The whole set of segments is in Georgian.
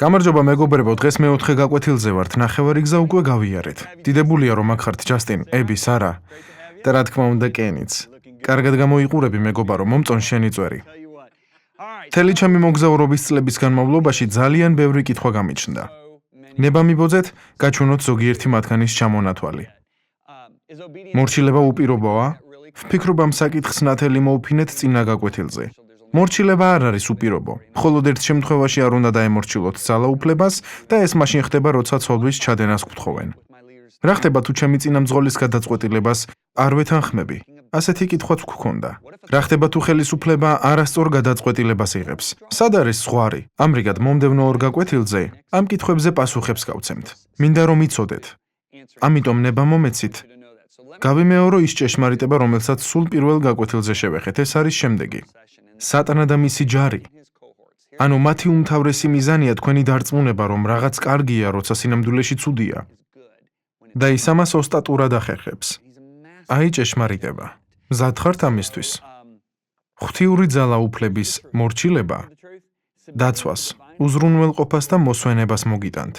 გამარჯობა მეგობრებო, დღეს მე-4 გაკვეთილზე ვართ, ნახევარი გზა უკვე გავიარეთ. დიდებულია რომ აქ ხართ ჯასტინ, ები, სარა და რა თქმა უნდა კენიც. კარგად გამოიყურები მეგობარო, მომწონ შენი წვერი. მთელი ჩემი მოგზაურობის წლების განმავლობაში ძალიან ბევრი კითხვა გამიჩნდა. ნება მიბოძეთ, გაჩვენოთ ზოგიერთი მათგანის ჩამონათვალი. მორჩილება უპირობოა? ვფიქრობ ამ საკითხს ნათელი მოუფინეთ წინა გაკვეთილზე. მორჩილება არ არის უპირობო, მხოლოდ ერთ შემთხვევაში არ უნდა დაემორჩილოთ ძალაუფლებას და ეს მაშინ ხდება, როცა ცოდვის ჩადენას გთხოვენ. რა ხდება თუ ჩემი წინამძღოლის გადაწყვეტილებას არ ვეთანხმები? ასეთი კითხვაც გვქონდა. რა ხდება თუ ხელისუფლება არასწორ გადაწყვეტილებას იღებს? სად არის ზღვარი? ამრიგად მომდევნო ორ გაკვეთილზე ამ კითხვებზე პასუხებს გავცემთ. მინდა რომ იცოდეთ. ამიტომ ნება მომეცით. გავიმეორო ის ჭეშმარიტება, რომელსაც სულ პირველ გაკვეთილზე შევეხეთ, ეს არის შემდეგი. სატანა და მისი ჯარი. ანუ მათი უმთავრესი მიზანია თქვენი დარწმუნება, რომ რაღაც კარგია, როცა სინამდვილეში ცუდია. და ის ამას ოსტატურად ახერხებს. აი ჭეშმარიტება. მზად ხართ ამისთვის? ღვთიური ძალაუფლების მორჩილება დაცვას, უზრუნველყოფას და მოსვენებას მოგიტანთ.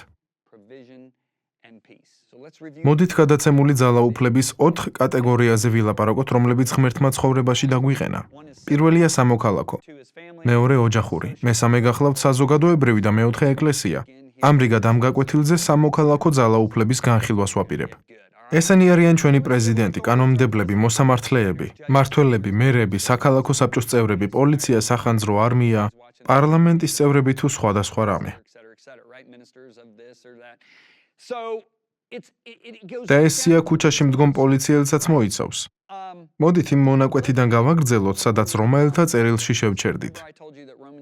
მოდით გადაცემული ძალაუფლების 4 კატეგორიაზე ვილაპარაკოთ, რომლებიც ღმერთმა ცხოვრებაში დაგვიყენა. პირველია სამოქალაქო, მეორე ოჯახური, მესამე გახლავთ საზოგადოებრივი და მეოთხე ეკლესია. ამრიგად ამ გაკვეთილზე სამოქალაქო ძალაუფლების განხილვას ვაპირებ. ესენი არიან ჩვენი პრეზიდენტი, კანონმდებლები, მოსამართლეები, მმართველები, მერები, საქალაქო საბჭოს წევრები, პოლიცია, სახანძრო, არმია, პარლამენტის წევრები თუ სხვადასხვა რამე. და ეს სია ქუჩაში მდგომ პოლიციელსაც მოიცავს. მოდით იმ მონაკვეთიდან გავაგრძელოთ, სადაც რომაელთა წერილში შევჩერდით.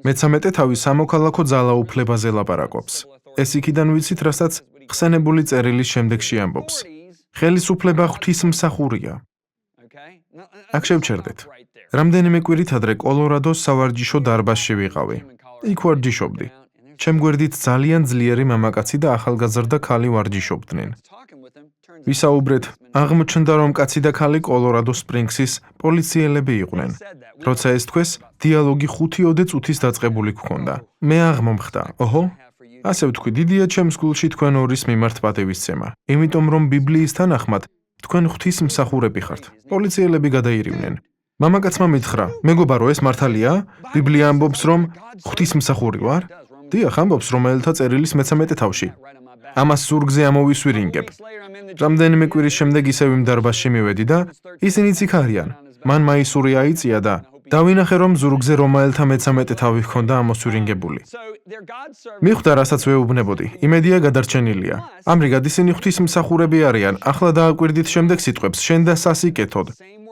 მე-13 თავი სამოქალაქო ძალაუფლებაზე ლაპარაკობს. ეს იქიდან ვიცით, რასაც ხსენებული წერილის შემდეგში ამბობს. ხელისუფლება ღვთისმსახურია. აქ შევჩერდეთ. რამდენიმე კვირით ადრე კოლორადოს სავარჯიშო დარბაზში ვიყავი. იქ ვარჯიშობდი. ჩემ გვერდით ძალიან ძლიერი მამაკაცი და ახალგაზრდა ქალი ვარჯიშობდნენ. ვისაუბრეთ, აღმოჩნდა რომ კაცი და ქალი კოლორადო სპრინგსის პოლიციელები იყვნენ. როცა ეს თქვეს, დიალოგი 5 წუთის დაწყებული გქონდა. მე აღმომხდა, ოჰო, ასე ვთქვი, დიდია ჩემს გულში თქვენ ორის მიმართ პატივისცემა, იმიტომ რომ ბიბლიის თანახმად თქვენ ღვთისმსახურები ხართ. პოლიციელები გადაირივნენ. მამაკაცმა მითხრა, მეგობარო, ეს მართალია? ბიბლია ამბობს რომ ღვთისმსახური ვარ? დიახ, ამბობს რომაელთა წერილის მე-13 თავში. ამას ზურგზე ამოვისვირინგებ. რამდენიმე კვირის შემდეგ ისევ იმ დარბაზში მივედი და ისინიც იქ არიან. მან მაისური აიწია და დავინახე რომ ზურგზე რომაელთა მე-13 თავი ჰქონდა ამოსვირინგებული. მიხვდა, რასაც ვეუბნებოდი, იმედია გადარჩენილია. ამრიგად ისინი ღვთისმსახურები არიან. ახლა დააკვირდით შემდეგ სიტყვებს, შენ და სასიკეთოდ.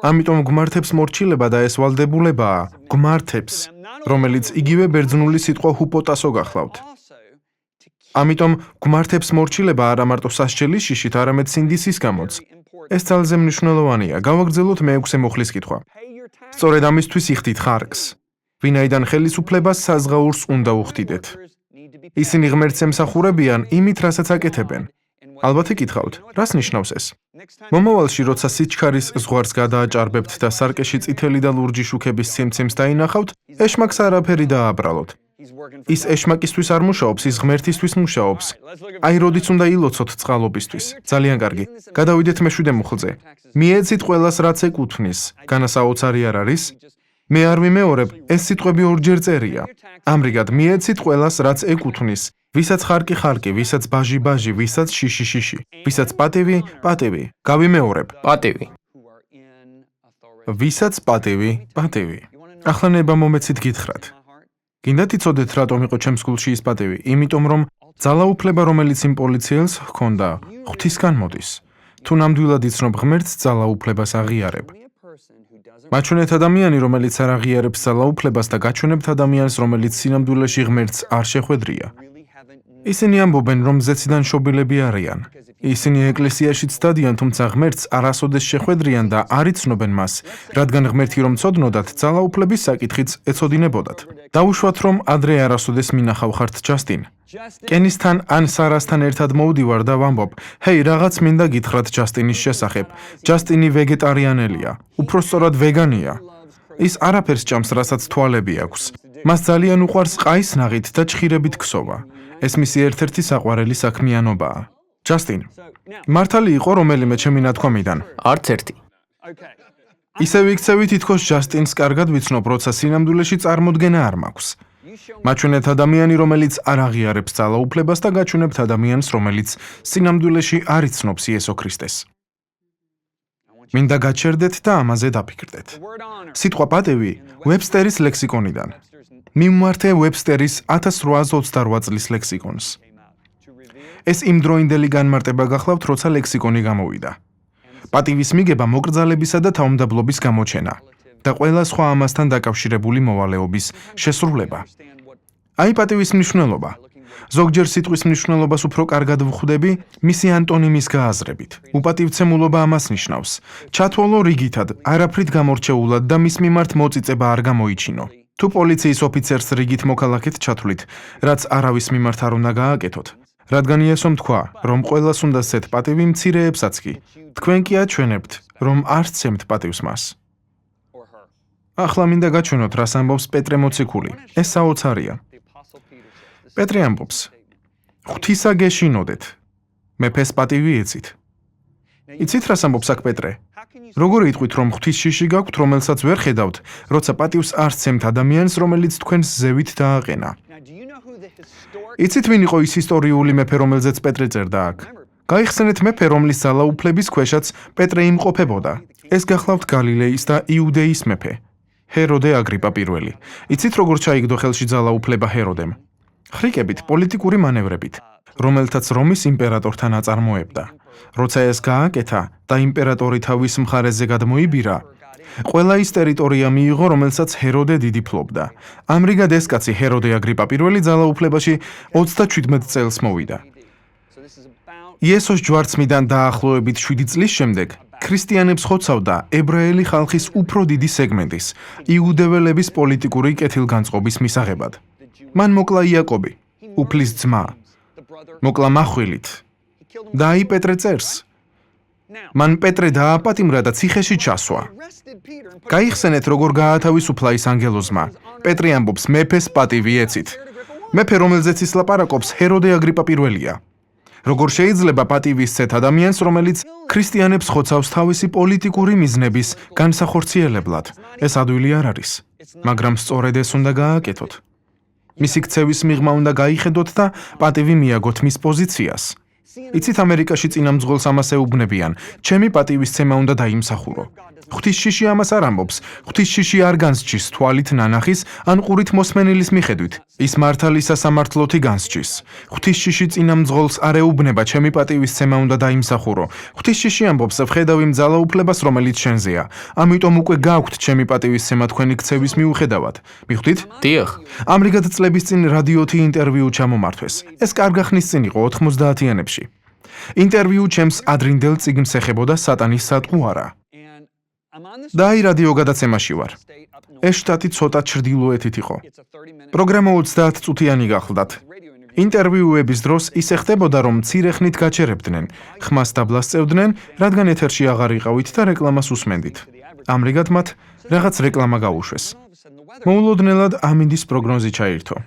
ამიტომ გმართებს მორჩილება და ეს ვალდებულებაა, გმართებს, რომელიც იგივე ბერძნული სიტყვა ჰუპოტასო გახლავთ. ამიტომ გმართებს მორჩილება არა მარტო სასჯელის შიშით, არამედ სინდისის გამოც. ეს ძალზე მნიშვნელოვანია. გავაგრძელოთ მე-6 მუხლის კითხვა. სწორედ ამისთვის იხდით ხარკს. ვინაიდან ხელისუფლებას საზღაურს უნდა უხდიდეთ. ისინი ღმერთს ემსახურებიან იმით, რასაც აკეთებენ. ალბათ იკითხავთ, რას ნიშნავს ეს? მომავალში, როცა სიჩქარის ზღვარს გადააჭარბებთ და სარკეში წითელი და ლურჯი შუქების ციმციმს დაინახავთ, ეშმაკს არაფერი დააბრალოთ. ის ეშმაკისთვის არ მუშაობს, ის ღმერთისთვის მუშაობს. აი, როდიც უნდა ილოცოთ წყალობისთვის. ძალიან კარგი. გადავიდეთ მე-7 მუხლზე. მიეცით ყველას, რაც ეკუთვნის. განასაოცარი არ არის? მე არ ვიმეორებ, ეს სიტყვები ორჯერ წერია. ამრიგად, მიეცით ყველას, რაც ეკუთვნის. ვისაც ხარკი ხარკი, ვისაც ბაჟი ბაჟი, ვისაც შიში შიში, ვისაც პატივი პატივი. გავიმეორებ, პატივი. ვისაც პატივი პატივი. ახლა ნება მომეცით გითხრათ. გინდათ იცოდეთ, რატომ იყო ჩემს გულში ის პატივი? იმიტომ რომ ძალაუფლება, რომელიც იმ პოლიციელს ჰქონდა, ღვთისგან მოდის. თუ ნამდვილად იცნობ ღმერთს, ძალაუფლებას აღიარებ. მაჩვენეთ ადამიანი, რომელიც არ აღიარებს ძალაუფლებას და გაჩვენებთ ადამიანს, რომელიც სინამდვილეში ღმერთს არ შეხვედრია. ისინი ამბობენ, რომ ზეციდან შობილები არიან. ისინი ეკლესიაში ცდადიან, თუმცა ღმერთს არასოდეს შეხვედრიან და არ იცნობენ მას, რადგან ღმერთი რომ ცოდნოდათ, ძალაუფლების საკითხიც ეცოდინებოდათ. დაუშვათ, რომ ადრე არასოდეს მინახავ ხართ ჯასტინ. კენისთან ან სარასთან ერთად მოვდივარ და ვამბობ, ჰეი, რაღაც მინდა გითხრათ ჯასტინის შესახებ. ჯასტინი ვეგეტარიანელია, უფრო სწორად ვეგანია. ის არაფერს ჭამს, რასაც თვალები აქვს. მას ძალიან უყვარს ყაის ნაღით და ჭხირებით ქსოვა. ეს მისი ერთ-ერთი საყვარელი საქმიანობაა. ჯასტინ, მართალი იყო რომელიმე ჩემი ნათქვამიდან? არც ერთი. ისე ვიქცევი თითქოს ჯასტინს კარგად ვიცნობ, როცა სინამდვილეში წარმოდგენა არ მაქვს. მაჩვენეთ ადამიანი, რომელიც არ აღიარებს ძალაუფლებას და გაჩვენებთ ადამიანს, რომელიც სინამდვილეში არ იცნობს იესო ქრისტეს. მინდა გაჩერდეთ და ამაზე დაფიქრდეთ. სიტყვა პატევი ვებსტერის ლექსიკონიდან. მიმმართე ვებსტერის 1828 წლის ლექსიკონს. ეს იმდროინდელი განმარტება გახლავთ, როცა ლექსიკონი გამოვიდა. პატივის მიგება მოკრძალებისა და თავმდაბლობის გამოჩენა და ყველა სხვა ამასთან დაკავშირებული მოვალეობის შესრულება. აი პატივის მნიშვნელობა. ზოგჯერ სიტყვის მნიშვნელობას უფრო კარგად ვხვდები მისი ანტონიმის გააზრებით. უპატივცემულობა ამას ნიშნავს. ჩათვალო რიგითად, არაფრით გამორჩეულად და მის მიმართ მოწიწება არ გამოიჩინო. თუ პოლიციის ოფიცერს რიგით მოქალაქეთ ჩათვლით, რაც არავის მიმართ არ უნდა გააკეთოთ. რადგან იესომ თქვა, რომ ყველას უნდა სცეთ პატივი მცირეებსაც კი, თქვენ კი აჩვენებთ, რომ არ სცემთ პატივს მას. ახლა მინდა გაჩვენოთ, რას ამბობს პეტრე მოციქული. ეს საოცარია. პეტრე ამბობს: ღვთისა გეშინოდეთ, მეფეს პატივი ეცით. იცით რას ამბობს აქ პეტრე? როგორ იტყვით, რომ ღვთის შიში გაქვთ, რომელსაც ვერ ხედავთ, როცა პატივს არ სცემთ ადამიანს, რომელიც თქვენს ზევით დააყენა? იცით ვინ იყო ის ისტორიული მეფე, რომელზეც პეტრე წერდა აქ? გაიხსენეთ მეფე, რომლის ძალაუფლების ქვეშაც პეტრე იმყოფებოდა. ეს გახლავთ გალილეის და იუდეის მეფე, ჰეროდე აგრიპა პირველი. იცით როგორ ჩაიგდო ხელში ძალაუფლება ჰეროდემ? ხრიკებით, პოლიტიკური მანევრებით, რომელთაც რომის იმპერატორთან აწარმოებდა. როცა ეს გააკეთა და იმპერატორი თავის მხარეზე გადმოიბირა, ყველა ის ტერიტორია მიიღო, რომელსაც ჰეროდე დიდი ფლობდა. ამრიგად ეს კაცი ჰეროდე აგრიპა პირველი ძალაუფლებაში 37 წელს მოვიდა. იესოს ჯვარცმიდან დაახლოებით 7 წლის შემდეგ ქრისტიანებს ხოცავდა ებრაელი ხალხის უფრო დიდი სეგმენტის, იუდეველების პოლიტიკური კეთილგანწყობის მისაღებად. მან მოკლა იაკობი, უფლის ძმა, მოკლა מחვილით და აი პეტრე წერს. მან პეტრე დააპატიმრა და ციხეში ჩასვა. გაიხსენეთ, როგორ გაათავისუფლა ის ანგელოზმა. პეტრე ამბობს, მეფეს პატივი ეცით. მეფე, რომელზეც ის ლაპარაკობს, ჰეროდე აგრიპა პირველია. როგორ შეიძლება პატივი სცეთ ადამიანს, რომელიც ქრისტიანებს ხოცავს თავისი პოლიტიკური მიზნების განსახორციელებლად? ეს ადვილი არ არის, მაგრამ სწორედ ეს უნდა გააკეთოთ. მისი ქცევის მიღმა უნდა გაიხედოთ და პატივი მიაგოთ მის პოზიციას. იცით ამერიკაში წინამძღოლს ამას ეუბნებიან, ჩემი პატივისცემა უნდა დაიმსახურო. ღვთის შიში ამას არ ამბობს. ღვთის შიში არ განსჯის თვალით ნანახის ან ყურით მოსმენილის მიხედვით. ის მართალი სასამართლოთი განსჯის. ღვთის შიში წინამძღოლს არ ეუბნება, ჩემი პატივისცემა უნდა დაიმსახურო. ღვთის შიში ამბობს, ვხედავ იმ ძალაუფლებას, რომელიც შენზეა. ამიტომ უკვე გაქვთ ჩემი პატივისცემა თქვენი ქცევის მიუხედავად. მიხვდით? დიახ. ამრიგად წლების წინ რადიოთი ინტერვიუ ჩამომართვეს. ეს კარგა ხნის წინ იყო 90-იანებში. ინტერვიუ ჩემს ადრინდელ წიგნს ეხებოდა სატანის სატყუ არა. და აი რადიო გადაცემაში ვარ. ეს შტატი ცოტა ჩრდილოეთით იყო. პროგრამა 30 წუთიანი გახლდათ. ინტერვიუების დროს ისე ხდებოდა, რომ მცირე ხნით გაჩერებდნენ, ხმას დაბლას წევდნენ, რადგან ეთერში აღარ იყავით და რეკლამას უსმენდით. ამრიგად მათ რაღაც რეკლამა გაუშვეს. მოულოდნელად ამინდის პროგნოზი ჩაირთო.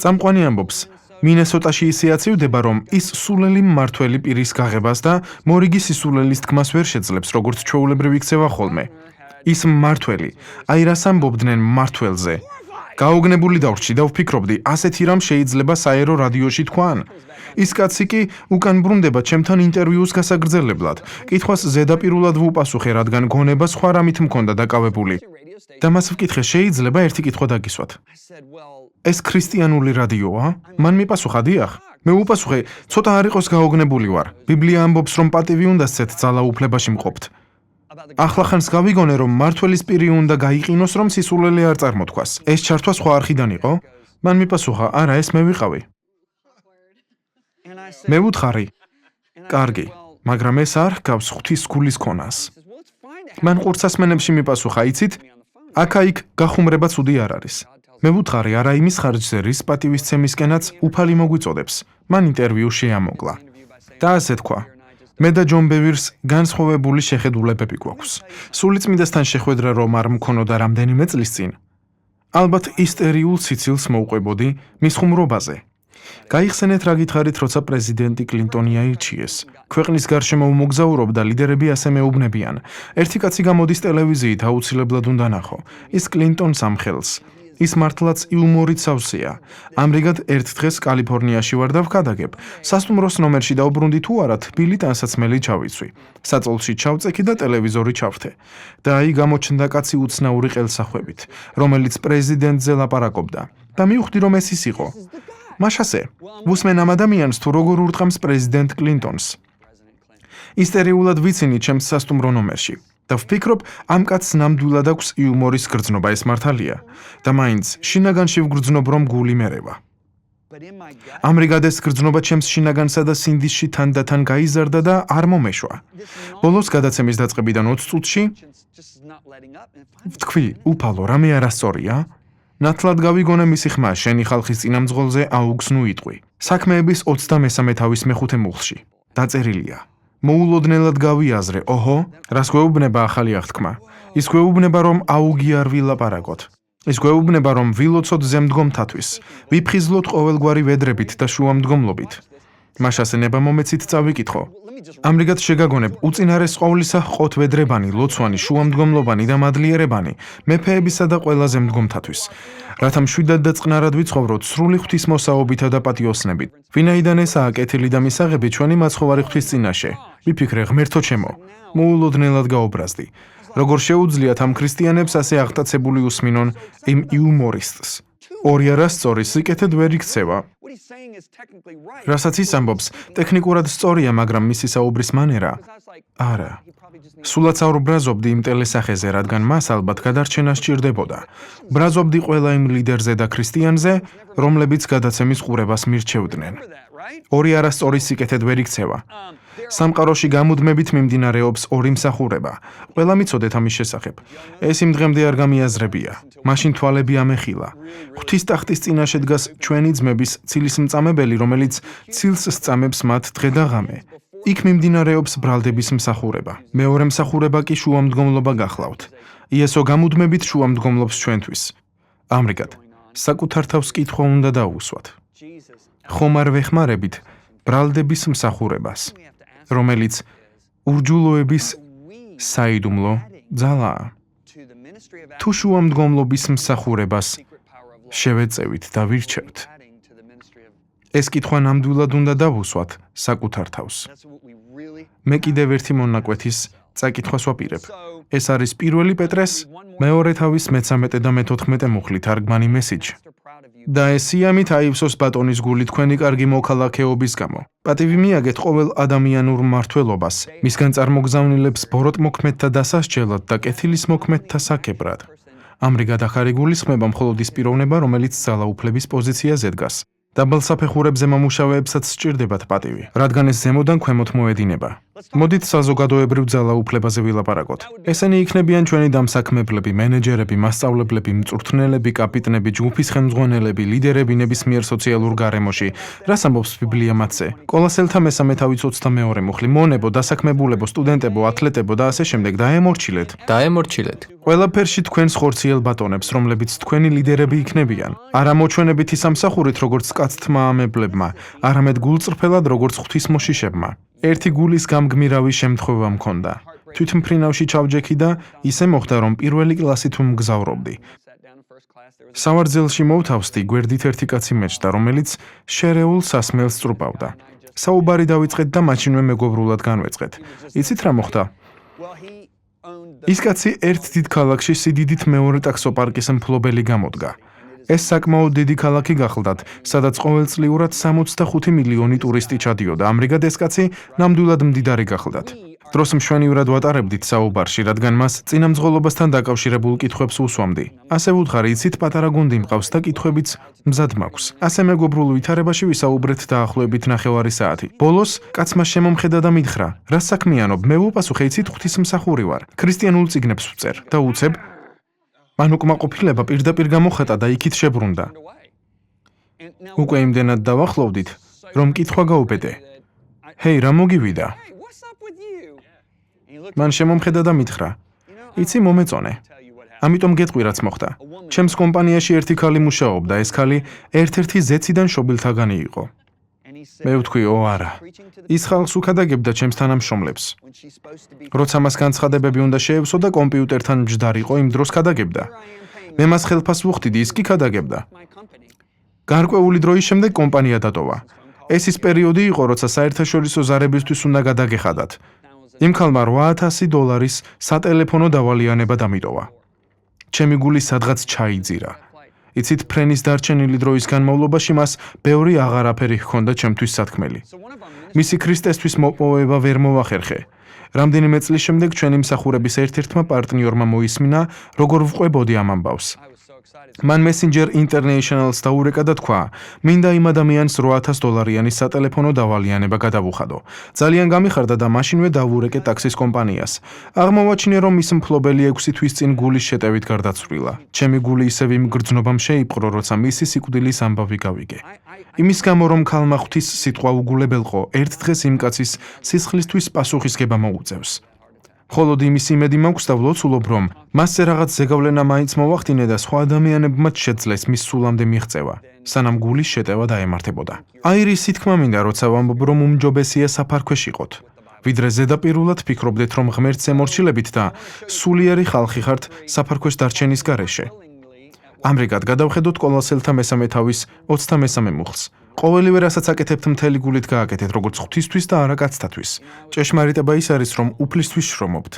წამყვანი ამბობს, მინესოტაში ისე აცივდება, რომ ის სულელი მმართველი პირის გაღებას და მორიგი სისულელის თქმას ვერ შეძლებს, როგორც ჩვეულებრივი იქცევა ხოლმე. ის მმართველი, აი რას ამბობდნენ მმართველზე. გაოგნებული დავრჩი და ვფიქრობდი, ასეთი რამ შეიძლება საერო რადიოში თქვან. ის კაცი კი უკან ბრუნდება ჩემთან ინტერვიუს გასაგრძელებლად. კითხვას ზედაპირულად ვუპასუხე, რადგან გონება სხვა რამით მქონდა დაკავებული. და მას ვკითხე, შეიძლება ერთი კითხვა დაგისვათ. ეს ქრისტიანული რადიოა? მან მიპასუხა, დიახ. მე ვუპასუხე, ცოტა არ იყოს გაოგნებული ვარ. ბიბლია ამბობს, რომ პატივი უნდა სცეთ ძალაუფლებაში მყოფთ. ახლა ხანს გავიგონე, რომ მმართველის პირი უნდა გაიყინოს, რომ სისულელე არ წარმოთქვას. ეს ჩართვა სხვა არხიდან იყო? მან მიპასუხა, არა, ეს მე ვიყავი. მე ვუთხარი, კარგი, მაგრამ ეს არ ჰგავს ღვთის გულის ქონას. მან ყურცასმენებში მიპასუხა, იცით, აქა-იქ გახუმრება ცუდი არ არის. მე ვუთხარი, არა იმის ხარჯზე, რის პატივისცემისკენაც უფალი მოგვიწოდებს. მან ინტერვიუ შეამოკლა. და ასე თქვა, მე და ჯონ ბევირს განსხვავებული შეხედულებები გვაქვს. სულიწმიდასთან შეხვედრა რომ არ მქონოდა რამდენიმე წლის წინ. ალბათ ისტერიულ სიცილს მოვყვებოდი მის ხუმრობაზე. გაიხსენეთ რა გითხარით, როცა პრეზიდენტი კლინტონი აირჩიეს. ქვეყნის გარშემო უმოგზაურობდა ლიდერები ასე მეუბნებიან. ერთი კაცი გამოდის ტელევიზიით, აუცილებლად უნდა ნახო. ის კლინტონს ამხელს. ის მართლაც იუმორით სავსეა. ამრიგად ერთ დღეს კალიფორნიაში ვარ და ვქადაგებ. სასტუმროს ნომერში დავბრუნდი თუ არა, თბილი ტანსაცმელი ჩავიცვი. საწოლში ჩავწექი და ტელევიზორი ჩავრთე. და აი გამოჩნდა კაცი უცნაური ყელსახვევით, რომელიც პრეზიდენტზე ლაპარაკობდა. და მივხვდი, რომ ეს ის იყო. მაშასე, ვუსმენ ამ ადამიანს თუ როგორ ურტყამს პრეზიდენტ კლინტონს. ისტერიულად ვიცინი ჩემს სასტუმრო ნომერში. და ვფიქრობ, ამ კაცს ნამდვილად აქვს იუმორის გრძნობა, ეს მართალია. და მაინც შინაგანში ვგრძნობ, რომ გული მერევა. ამრიგად ეს გრძნობა ჩემს შინაგანსა და სინდისში თანდათან გაიზარდა და არ მომეშვა. ბოლოს გადაცემის დაწყებიდან 20 წუთში ვთქვი, უფალო, რამე არასწორია? ნათლად გავიგონე მისი ხმა, შენი ხალხის წინამძღოლზე აუგზნუ იტყვი. საქმეების 23 თავის მეხუთე მუხლში. დაწერილია. მოულოდნელად გავიაზრე, ოჰო, რას გვეუბნება ახალი აღთქმა. ის გვეუბნება, რომ აუგი არ ვილაპარაკოთ. ის გვეუბნება, რომ ვილოცოთ ზემდგომთათვის, ვიფხიზლოთ ყოველგვარი ვედრებით და შუამდგომლობით. მაშასე ნება მომეცით წავიკითხო. ამრიგად შეგაგონებ, უწინარეს ყოვლისა ყოთ ვედრებანი, ლოცვანი, შუამდგომლობანი და მადლიერებანი, მეფეებისა და ყველა ზემდგომთათვის. რათა მშვიდად და წყნარად ვიცხოვროთ სრული ღვთისმოსაობითა და პატიოსნებით. ვინაიდან ესაა კეთილი და მისაღები ჩვენი მაცხოვარი ღვთის წინაშე. ვიფიქრე, ღმერთო ჩემო, მოულოდნელად გაობრაზდი. როგორ შეუძლიათ ამ ქრისტიანებს ასე აღტაცებული უსმინონ იმ იუმორისტს. ორი არასწორი სიკეთედ ვერ იქცევა. რასაც ის ამბობს, ტექნიკურად სწორია, მაგრამ მისი საუბრის მანერა არა. სულაც არ ბრაზობდი იმ ტელესახეზე, რადგან მას ალბათ გადარჩენა სჭირდებოდა. ბრაზობდი ყველა იმ ლიდერზე და ქრისტიანზე, რომლებიც გადაცემის ყურებას მირჩევდნენ. ორი არასწორი სიკეთედ ვერ იქცევა. სამყაროში გამუდმებით მიმდინარეობს ორი მსახურება. ყველა მიცოდეთ ამის შესახებ. ეს იმ დღემდე არ გამიაზრებია. მაშინ თვალები ამეხილა. ღვთის ტახტის წინაშე დგას ჩვენი ძმების ცილისმწამებელი, რომელიც ცილს სწამებს მათ დღე და ღამე. იქ მიმდინარეობს ბრალდების მსახურება. მეორე მსახურება კი შუამდგომლობა გახლავთ. იესო გამუდმებით შუამდგომლობს ჩვენთვის. ამრიგად, საკუთარ თავს კითხვა უნდა დაუსვათ. ხომ არ ვეხმარებით ბრალდების მსახურებას, რომელიც ურჯულოების საიდუმლო ძალაა. თუ შუამდგომლობის მსახურებას შევეწევით და ვირჩევთ, ეს კითხვა ნამდვილად უნდა დავუსვათ საკუთარ თავს. მე კიდევ ერთი მონაკვეთის წაკითხვას ვაპირებ. ეს არის 1 პეტრეს მეორე თავის მე-13 და მე-14 მუხლი თარგმანი მესიჯი. და ეს იამით აივსოს ბატონის გული თქვენი კარგი მოქალაქეობის გამო. პატივი მიაგეთ ყოველ ადამიანურ მმართველობას, მისგან წარმოგზავნილებს ბოროტმოქმედთა დასასჯელად და კეთილის მოქმედთა საკებრად. ამრიგად ახალი გულისხმება მხოლოდ ის პიროვნება, რომელიც ძალაუფლების პოზიციაზე დგას. დაბალსაფეხურებზე მომუშავეებსაც სჭირდებათ პატივი, რადგან ეს ზემოდან ქვემოთ მოედინება. მოდით საზოგადოებრივ ძალაუფლებაზე ვილაპარაკოთ. ესენი იქნებიან ჩვენი დამსაქმებლები, მენეჯერები, მასწავლებლები, მწვრთნელები, კაპიტნები, ჯგუფის ხელმძღვანელები, ლიდერები ნებისმიერ სოციალურ გარემოში. რას ამბობს ბიბლია მათზე? კოლასელთა მე-3 თავის 22 მუხლი. მონებო, დასაქმებულებო, სტუდენტებო, ათლეტებო და ასე შემდეგ დაემორჩილეთ. ყველაფერში თქვენს ხორციელ ბატონებს, რომლებიც თქვენი ლიდერები იქნებიან. არა მოჩვენებითი სამსახურით, როგორც კაცთმა ამებლებმა, არამედ გულწრფელად, როგორც ღვთისმოშიშებმა. ერთი გულის გამგმირავი შემთხვევა მქონდა. თვითმფრინავში ჩავჯექი და ისე მოხდა, რომ პირველი კლასით ვმგზავრობდი. სავარძელში მოვთავსდი, გვერდით ერთი კაცი მეჭდა, რომელიც შერეულ სასმელს წრუპავდა. საუბარი დავიწყეთ და მაჩინვე მეგობრულად განვეწყეთ. იცით რა მოხდა? ის კაცი ერთ დიდ ქალაქში სიდიდით მეორე ტაქსოპარკის მფლობელი გამოდგა. ეს საკმაოდ დიდი ქალაქი გახლდათ, სადაც ყოველწლიურად 65 მილიონი ტურისტი ჩადიოდა. ამრიგად ეს კაცი ნამდვილად მდიდარი გახლდათ. დროს მშვენივრად ვატარებდით საუბარში, რადგან მას წინამძღოლობასთან დაკავშირებულ კითხვებს უსვამდი. ასე ვუთხარი, იცით, პატარა გუნდი მყავს და კითხვებიც მზად მაქვს. ასე მეგობრულ ვითარებაში ვისაუბრეთ დაახლოებით 9 საათი. ბოლოს კაცმა შემომხედა და მითხრა: "რას საქმიანობ?" მე ვუპასუხე: "იცით, ღვთისმსახური ვარ. ქრისტიანულ წიგნებს ვწერ." და უცებ მან უკმაყოფილება პირდაპირ გამოხატა და იქით შებრუნდა. უკვე იმდენად დავახლოვდით, რომ კითხვა გაუბედე: "ჰეი, რა მოგივიდა?" მან შემომხედა და მითხრა: "იცი, მომეწონე. ამიტომ გეტყვი რაც მოხდა. ჩემს კომპანიაში ერთი ქალი მუშაობდა, ეს ქალი ერთ-ერთი ზეციდან შობილთაგანი იყო. მე ვთქვი, ო არა. ის ხალხს უქადაგებდა ჩემს თანამშრომლებს. როცა მას განცხადებები უნდა შეევსო და კომპიუტერთან მჯდარიყო, იმ დროს ქადაგებდა. მე მას ხელფას ვუხდიდი, ის კი ქადაგებდა. გარკვეული დროის შემდეგ კომპანია დატოვა. ეს ის პერიოდი იყო, როცა საერთაშორისო ზარებისთვის უნდა გადაგეხადათ. იმ ქალმა $800 სატელეფონო დავალიანება დამიტოვა. ჩემი გული სადღაც ჩაიძირა. იცით, ფრენის დარჩენილი დროის განმავლობაში მას ბევრი აღარაფერი ჰქონდა ჩემთვის სათქმელი. მისი ქრისტესთვის მოპოვება ვერ მოახერხე. რამდენიმე წლის შემდეგ ჩვენი მსახურების ერთ-ერთმა პარტნიორმა მოისმინა, როგორ ვყვებოდი ამ ამბავს. მან Messenger International-ს დაურეკა და თქვა, მინდა იმ ადამიანს $800 სატელეფონო დავალიანება გადავუხადო. ძალიან გამიხარდა და მაშინვე დავურეკე ტაქსის კომპანიას. აღმოვაჩინე, რომ ის მფლობელი 6 თვის წინ გულის შეტევით გარდაცვლილა. ჩემი გული ისევ იმ გრძნობამ შეიპყრო, როცა მისი სიკვდილის ამბავი გავიგე. იმის გამო, რომ ქალმა ღვთის სიტყვა უგულებელყო, ერთ დღეს იმ კაცის სისხლისთვის პასუხისგება მოუწევს. ხოლოდ იმის იმედი მაქვს და ვლოცულობ, რომ მასზე რაღაც ზეგავლენა მაინც მოვახდინე და სხვა ადამიანებმაც შეძლეს მის სულამდე მიღწევა, სანამ გულის შეტევა დაემართებოდა. აირისი თქმა მინდა, როცა ვამბობ, რომ უმჯობესია საფარქვეში იყოთ. ვიდრე ზედაპირულად ფიქრობდეთ, რომ ღმერთს ემორჩილებით და სულიერი ხალხი ხართ საფარქვეს დარჩენის გარეშე. ამრიგად, გადავხედოთ კოლოსელთა მესამე თავის 23 მუხლს. ყოველივე რასაც აკეთებთ მთელი გულით გააკეთეთ, როგორც ღვთისთვის და არა კაცთათვის. ჭეშმარიტება ის არის, რომ უფლისთვის შრომობთ.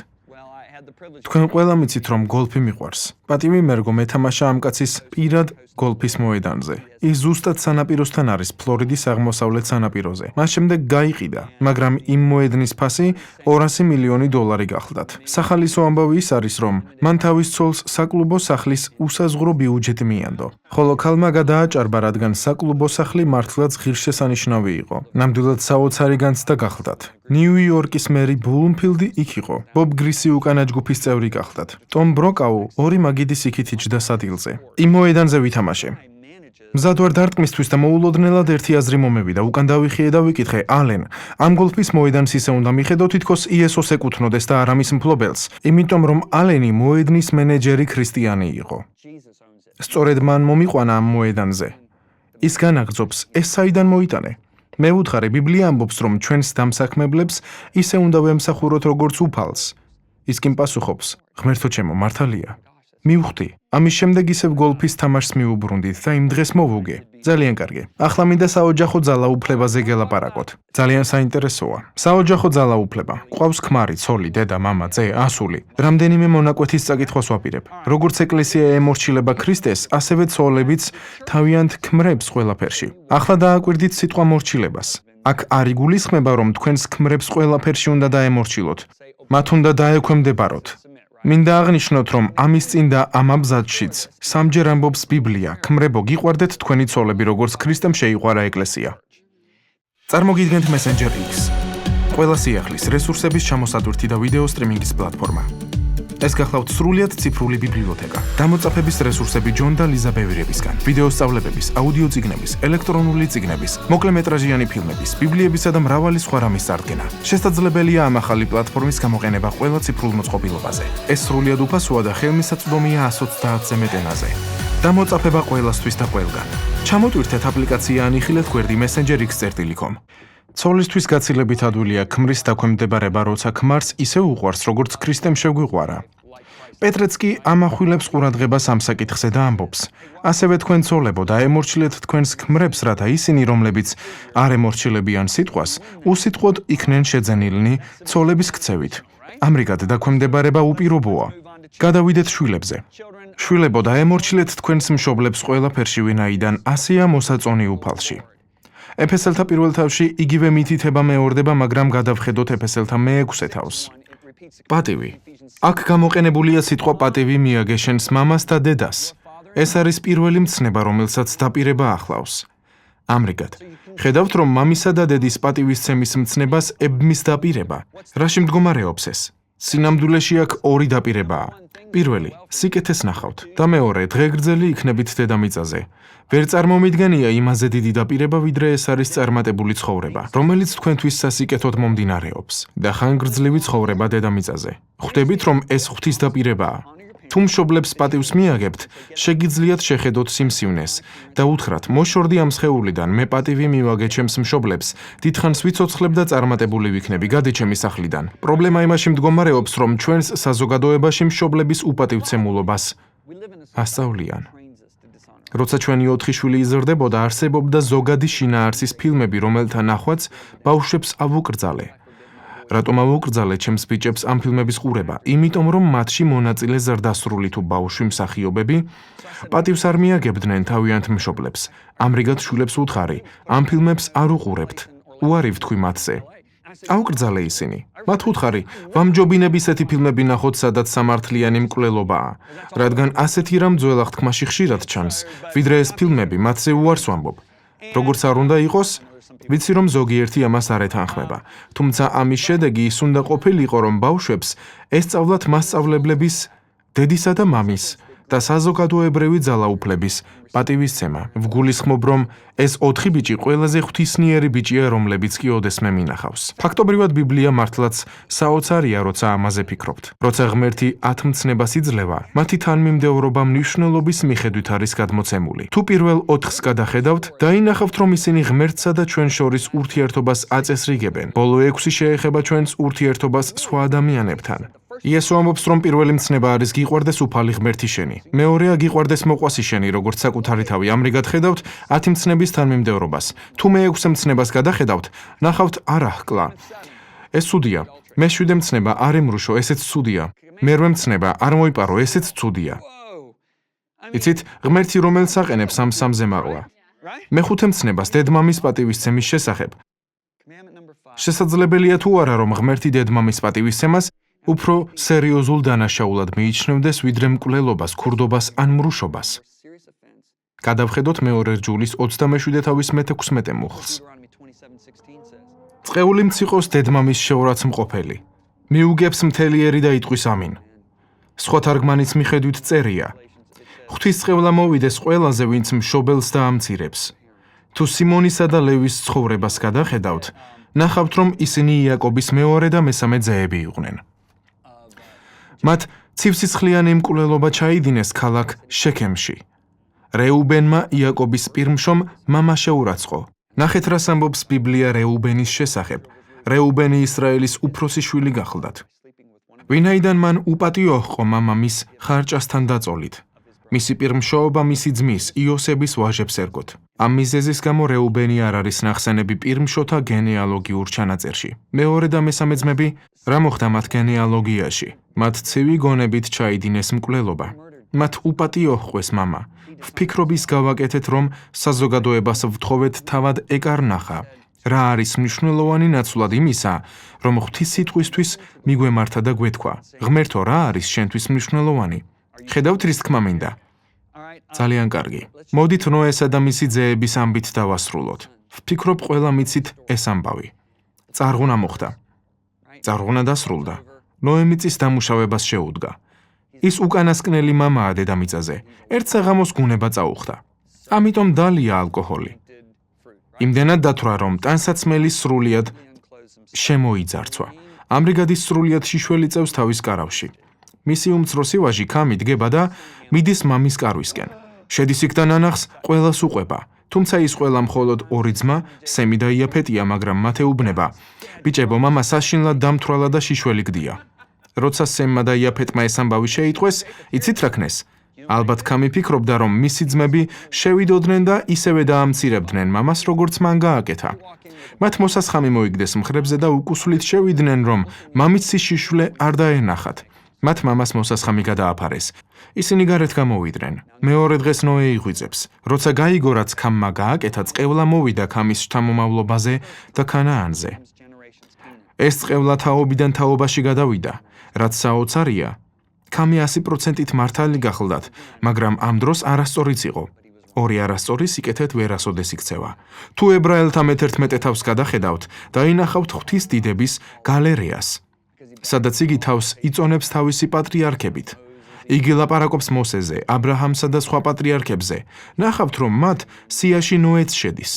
თქვენ ყველა მიცით, რომ გოლფი მიყვარს. პატივი მერგო მეთამაშა ამ კაცის პირად გოლფის მოედანზე. ის ზუსტად სანაპიროსთან არის, ფლორიდის აღმოსავლეთ სანაპიროზე. მას შემდეგ გაიყიდა, მაგრამ იმ მოედნის ფასი $200 მილიონი გახლდათ. სახალისო ამბავი ის არის, რომ მან თავის ცოლს საკლუბო სახლის უსაზღურო ბიუჯეტი მიანდო. ხოლო ქალმა გადააჭარბა, რადგან საკლუბო სახლი მართლაც ღირსშესანიშნავი იყო. ნამდვილად საოცარი განცდა გახლდათ. ნიუ-იორკის მერი ბლუმფილდი იქ იყო. ბობ გრისი უკანა ჯგუფის წევრი გახლდათ. ტომ ბროკაუ ორი მაგიდის იქით იჯდა სადილზე. იმ მოედანზე ვითამაშე. მზად ვარ დარტყმისთვის და მოულოდნელად ერთი აზრი მომევიდა. უკან დავიხიე და ვიკითხე, ალენ, ამ გოლფის მოედანს ისე უნდა მიხედო, თითქოს იესოს ეკუთვნოდეს და არა მის მფლობელს, იმიტომ რომ ალენი მოედნის მენეჯერი ქრისტიანი იყო. სწორედ მან მომიყვანა ამ მოედანზე. ის განაგრძობს, ეს საიდან მოიტანე? მე ვუთხარი, ბიბლია ამბობს, რომ ჩვენს დამსაქმებლებს ისე უნდა ვემსახუროთ, როგორც უფალს. ის კი პასუხობს, ღმერთო ჩემო, მართალია. მივხვდი, ამის შემდეგ ისევ გოლფის თამაშს მიუბრუნდით და იმ დღეს მოვუგე. ძალიან კარგი. ახლა მინდა საოჯახო ძალაუფლებაზე გელაპარაკოთ. ძალიან საინტერესოა. საოჯახო ძალაუფლება. ყავს ქმარი, ცოლი, დედა, მამა, ძე, ასული. რამდენიმე მონაკვეთის წაკითხვას ვაპირებ. როგორც ეკლესია ემორჩილება ქრისტეს, ასევე ცოლებიც თავიანთ ქმრებს ყველაფერში. ახლა დააკვირდით სიტყვა მორჩილებას. აქ არ იგულისხმება, რომ თქვენს ქმრებს ყველაფერში უნდა დაემორჩილოთ. მათ უნდა დაექვემდებაროთ. მინდა აღნიშნოთ, რომ ამის წინ და ამ აბზაცშიც სამჯერ ამბობს ბიბლია, ქმრებო, გიყვარდეთ თქვენი ცოლები, როგორც ქრისტემ შეიყვარა ეკლესია. წარმოგიდგენთ Messenger X. ყველა სიახლის, რესურსების ჩამოსატვირთი და ვიდეო სტრიმინგის პლატფორმა. ეს გახლავთ სრულიად ციფრული ბიბლიოთეკა. დამოწაფების რესურსები ჯონ და ლიზა ბევირებისგან, ვიდეო სწავლებების, აუდიო წიგნების, ელექტრონული წიგნების, მოკლემეტრაჟიანი ფილმების, ბიბლიებისა და მრავალი სხვა რამის წარდგენა. შესაძლებელია ამ ახალი პლატფორმის გამოყენება ყველა ციფრულ მოწყობილობაზე. ეს სრულიად უფასოა და ხელმისაწვდომია 130-ზე მეტ ენაზე. დამოწაფება ყველასთვის და ყველგან. ჩამოტვირთეთ აპლიკაცია ან იხილეთ გვერდი messengerx.com. ცოლისთვის გაცილებით ადვილია ქმრის დაქვემდებარება, როცა ქმარს ისე უყვარს, როგორც ქრისტემ შეგვიყვარა. პეტრეც კი ამახვილებს ყურადღებას ამ საკითხზე და ამბობს. ასევე თქვენ ცოლებო, დაემორჩილეთ თქვენს ქმრებს, რათა ისინი, რომლებიც არ ემორჩილებიან სიტყვას, უსიტყვოდ იქნენ შეძენილნი ცოლების ქცევით. ამრიგად დაქვემდებარება უპირობოა. გადავიდეთ შვილებზე. შვილებო, დაემორჩილეთ თქვენს მშობლებს ყველაფერში, ვინაიდან ასეა მოსაწონი უფალში. ეფესელთა პირველ თავში იგივე მითითება მეორდება, მაგრამ გადავხედოთ ეფესელთა მე-6 თავს. პატივი. აქ გამოყენებულია სიტყვა პატივი მიაგეშენს მამას და დედას. ეს არის პირველი მცნება, რომელსაც დაპირება ახლავს. ამრიგად, ხედავთ, რომ მამისა და დედის პატივისცემის მცნებას ებმის დაპირება. რაში მდგომარეობს ეს? სინამდვილეში აქ ორი დაპირებაა. პირველი, სიკეთეს ნახავთ და მეორე, დღეგრძელი იქნებით დედამიწაზე. ვერ წარმომიდგენია იმაზე დიდი დაპირება, ვიდრე ეს არის წარმატებული ცხოვრება, რომელიც თქვენთვის სასიკეთოდ მომდინარეობს და ხანგრძლივი ცხოვრება დედამიწაზე. ხვდებით, რომ ეს ღვთის დაპირებაა. თუ მშობლებს პატივს მიაგებთ, შეგიძლიათ შეხედოთ სიმსივნეს და უთხრათ, მოშორდი ამ სხეულიდან, მე პატივი მივაგე ჩემს მშობლებს, დიდხანს ვიცოცხლებ და წარმატებული ვიქნები, გადი ჩემი სახლიდან. პრობლემა იმაში მდგომარეობს, რომ ჩვენს საზოგადოებაში მშობლების უპატივცემულობას ასწავლიან. როცა ჩვენი 4 შვილი იზრდებოდა, არსებობდა ზოგადი შინაარსის ფილმები, რომელთა ნახვაც ბავშვებს ავუკრძალე. რატომ ავუკრძალე ჩემს ბიჭებს ამ ფილმების ყურება? იმიტომ რომ მათში მონაწილე ზრდასრული თუ ბავშვი მსახიობები პატივს არ მიაგებდნენ თავიანთ მშობლებს. ამრიგად შვილებს უთხარი, ამ ფილმებს არ უყურებთ. უარი ვთქვი მათზე. აუკრძალე ისინი. მათ უთხარი, ვამჯობინებ ისეთი ფილმები ნახოთ, სადაც სამართლიანი მკვლელობაა, რადგან ასეთი რამ ძველახ თქმაში ხშირად ჩანს, ვიდრე ეს ფილმები, მათზე უარს ვამბობ. როგორც არ უნდა იყოს, ვიცი რომ ზოგიერთი ამას არ ეთანხმება, თუმცა ამის შედეგი ის უნდა ყოფილიყო, რომ ბავშვებს ესწავლათ მასწავლებლების, დედისა და მამის და საზოგადოებრივი ძალაუფლების პატივისცემა. ვგულისხმობ, რომ ეს 4 ბიჭი ყველაზე ღვთისმიერი ბიჭია, რომლებიც კი ოდესმე მინახავს. ფაქტობრივად ბიბლია მართლაც საოცარია, როცა ამაზე ფიქრობთ. როცა ღმერთი ათმცნებას იძლევა, მათი თანმიმდევრობა მნიშვნელობის მიხედვით არის გადმოცემული. თუ პირველ 4-ს გადახედავთ, დაინახავთ, რომ ისინი ღმერთსა და ჩვენ შორის ურთიერთობას აწესრიგებენ. ბოლო 6 შეეხება ჩვენს ურთიერთობას სხვა ადამიანებთან. იესო ამბობს, რომ პირველი მცნება არის გიყვარდეს უფალი ღმერთი შენი. მეორეა გიყვარდეს მოყვასი შენი, როგორც საკუთარი თავი. ამრიგად ხედავთ 10 მცნების თანმიმდევრობას. თუ მე-6 მცნებას გადახედავთ, ნახავთ არა ჰკლა. ეს ცუდია. მე-7 მცნება არ იმრუშო, ესეც ცუდია. მე-8 მცნება არ მოიპარო, ესეც ცუდია. იცით, ღმერთი რომელს აყენებს ამ სამზე მაღლა. მე-5 მცნებას დედმამის პატივისცემის შესახებ. შესაძლებელია თუ არა, რომ ღმერთი დედმამის პატივისცემას უფრო სერიოზულ დანაშაულად მიიჩნევდეს, ვიდრე მკვლელობას, ქურდობას ან მრუშობას. გადავხედოთ მეორე რჯულის 27 თავის მე-16 მუხლს. წყეული მციყოს დედმამის შეურაცმყოფელი. მიუგებს მთელიერი და იტყვის ამინ. სხვა თარგმანის მიხედვით წერია. ღვთისწყევლა მოვიდეს ყველაზე, ვინც მშობელს დაამცირებს. თუ სიმონისა და ლევის ცხოვრებას გადახედავთ, ნახავთ, რომ ისინი იაკობის მეორე და მესამე ძეები იყვნენ. მათ ცივსისხლიანი მკვლელობა ჩაიდინეს ქალაქ შექემში. რეუბენმა იაკობის პირმშომ მამა შეურაცხო. ნახეთ რას ამბობს ბიბლია რეუბენის შესახებ. რეუბენი ისრაელის უფროსი შვილი გახლდათ. ვინაიდან მან უპატიო ჰყო მამა მის ხარჭასთან დაწოლით. მისი პირმშოობა მისი ძმის იოსების ვაჟებს ერგოთ. ამ მიზეზის გამო რეუბენი არ არის ნახსენები პირმშოთა გენეალოგიურ ჩანაწერში. მეორე და მესამე ძმები რა მოხდა მათ გენეალოგიაში? მათ ცივი გონებით ჩაიდინეს მკვლელობა. მათ უპატიო ჰყვეს მამა. ვფიქრობის გავაკეთეთ, რომ საზოგადოებას ვთხოვეთ თავად ეკარნახა. რა არის მნიშვნელოვანი ნაცვლად იმისა, რომ ღვთის სიტყვისთვის მიგვემართა და გვეთქვა. ღმერთო, რა არის შენთვის მნიშვნელოვანი? ხედავთ რის თქმა მინდა. ძალიან კარგი. მოდით ნოესა და მისი ძეების ამბით დავასრულოთ. ვფიქრობ ყველა მიცით ეს ამბავი. წარღვნა მოხდა. წარღვნა დასრულდა. ნოე მიწის დამუშავებას შეუდგა. ის უკანასკნელი მამაა დედამიწაზე. ერთ საღამოს გუნება წაუხდა. ამიტომ დალია ალკოჰოლი. იმდენად დათვრა, რომ ტანსაცმელი სრულიად შემოიძარცვა. ამრიგად ის სრულიად შიშველი წევს თავის კარავში. მისი უმცროსი ვაჟი კამი დგება და მიდის მამის კარვისკენ. შედის იქ და ნანახს ყველას უყვება. თუმცა ის ყველა მხოლოდ 2 ძმა, სემი და იაფეტია, მაგრამ მათ ეუბნება. ბიჭებო, მამა საშინლად დამთვრალა და შიშველი გდია. როცა სემმა და იაფეტმა ეს ამბავი შეიტყვეს, იცით რა ქნეს? ალბათ კამი ფიქრობდა, რომ მისი ძმები შევიდოდნენ და ისევე დაამცირებდნენ მამას, როგორც მან გააკეთა. მათ მოსასხამი მოიგდეს მხრებზე და უკუსვლით შევიდნენ, რომ მამიცის შიშველი არ დაენახათ. მათ მამას მოსასხამი გადააფარეს. ისინი გარეთ გამოვიდნენ. მეორე დღეს ნოე იღვიძებს. როცა გაიგო რაც კამმა გააკეთა, წყევლა მოვიდა კამის შთამომავლობაზე და ქანაანზე. ეს წყევლა თაობიდან თაობაში გადავიდა. რაც საოცარია, კამი 100%-ით მართალი გახლდათ, მაგრამ ამ დროს არასწორიც იყო. ორი არასწორი სიკეთეთ ვერასოდეს იქცევა. თუ ებრაელთა მე-11 თავს გადახედავთ, დაინახავთ ღვთის დიდების გალერეას, სადაც იგი თავს იწონებს თავისი პატრიარქებით. იგი ლაპარაკობს მოსეზე, აბრაჰამსა და სხვა პატრიარქებზე. ნახავთ, რომ მათ სიაში ნოეც შედის.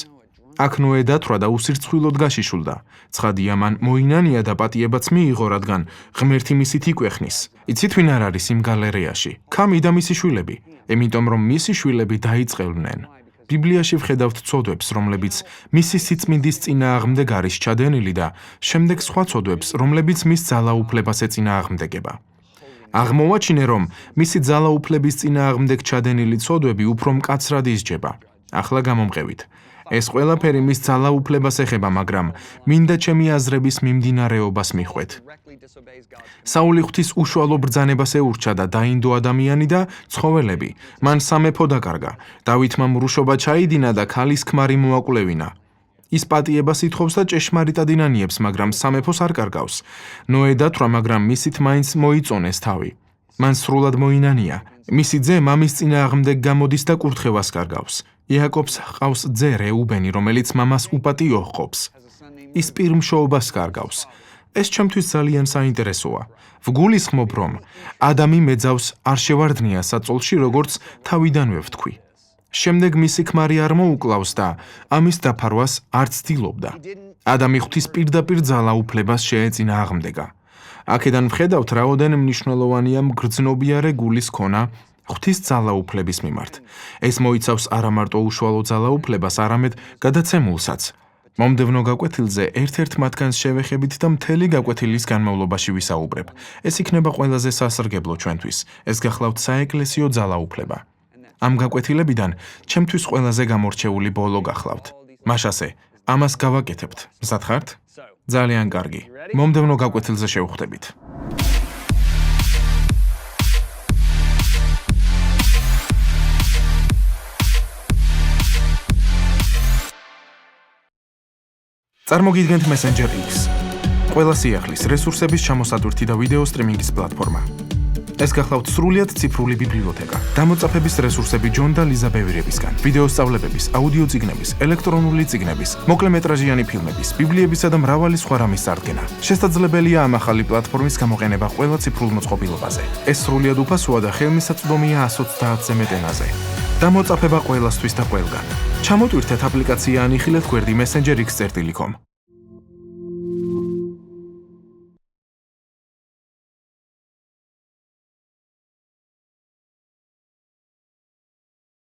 აქ ნოე დათვრა და უსირცხვილოდ გაშიშულდა. ცხადია მან მოინანია და პატიებაც მიიღო, რადგან ღმერთი მისით იკვეხნის. იცით ვინ არ არის იმ გალერეაში? ქამი და მისი შვილები. იმიტომ რომ მისი შვილები დაიწყებდნენ. ბიბლიაში ვხედავთ ცოდვებს, რომლებიც მისი სიწმინდის წინააღმდეგ არის ჩადენილი და შემდეგ სხვა ცოდვებს, რომლებიც მის ძალაუფლებას ეწინააღმდეგება. აღმოვაჩინე, რომ მისი ძალაუფლების წინააღმდეგ ჩადენილი ცოდვები უფრო მკაცრად ისჯება. ახლა გამომყევით. ეს ყველაფერი მის ძალაუფლებას ეხება, მაგრამ მინდა ჩემი აზრების მიმდინარეობას მიხვეთ. საული ღვთის უშუალო ბრძანებას ეურჩა და დაინდო ადამიანი და ცხოველები. მან სამეფო დაკარგა. დავითმა მრუშობა ჩაიდინა და ქალის ქმარი მოაკვლევინა. ის პატიებას ითხოვს და ჭეშმარიტად ინანიებს, მაგრამ სამეფოს არ კარგავს. ნოე დათვრა, მაგრამ მისით მაინც მოიწონეს თავი. მან სრულად მოინანია. მისი ძე მამის წინააღმდეგ გამოდის და კურთხევას კარგავს. იაკობს ჰყავს ძე რეუბენი, რომელიც მამას უპატიო ჰყოფს. ის პირმშოობას კარგავს. ეს ჩემთვის ძალიან საინტერესოა. ვგულისხმობ, რომ ადამი მეძავს არ შევარდნია საწოლში, როგორც თავიდანვე ვთქვი. შემდეგ მისი ქმარი არ მოუკლავს და ამის დაფარვას არ ცდილობდა. ადამი ღვთის პირდაპირ ძალაუფლებას შეეწინააღმდეგა. აქედან ვხედავთ, რაოდენ მნიშვნელოვანია მგრძნობიარე გულის ქონა ღვთის ძალაუფლების მიმართ. ეს მოიცავს არა მარტო უშუალო ძალაუფლებას, არამედ გადაცემულსაც. მომდევნო გაკვეთილზე ერთ-ერთ მათგანს შევეხებით და მთელი გაკვეთილის განმავლობაში ვისაუბრებ. ეს იქნება ყველაზე სასარგებლო ჩვენთვის. ეს გახლავთ საეკლესიო ძალაუფლება. ამ გაკვეთილებიდან ჩემთვის ყველაზე გამორჩეული ბოლო გახლავთ. მაშასე, ამას გავაკეთებთ. მზად ხართ? ძალიან კარგი. მომდევნო გაკვეთილზე შევხვდებით. წარმოგიდგენთ Messenger X. ყველა სიახლის, რესურსების ჩამოსატვირთი და ვიდეო სტრიმინგის პლატფორმა. ეს გახლავთ სრულიად ციფრული ბიბლიოთეკა. დამოწაფების რესურსები ჯონ და ლიზა ბევირებისგან, ვიდეო სწავლებების, აუდიო წიგნების, ელექტრონული წიგნების, მოკლემეტრაჟიანი ფილმების, ბიბლიებისა და მრავალი სხვა რამის წარდგენა. შესაძლებელია ამ ახალი პლატფორმის გამოყენება ყველა ციფრულ მოწყობილობაზე. ეს სრულიად უფასოა და ხელმისაწვდომია 130-ზე მეტ ენაზე. დამოწაფება ყველასთვის და ყველგან. ჩამოტვირთეთ აპლიკაცია ან იხილეთ გვერდი messengerx.com.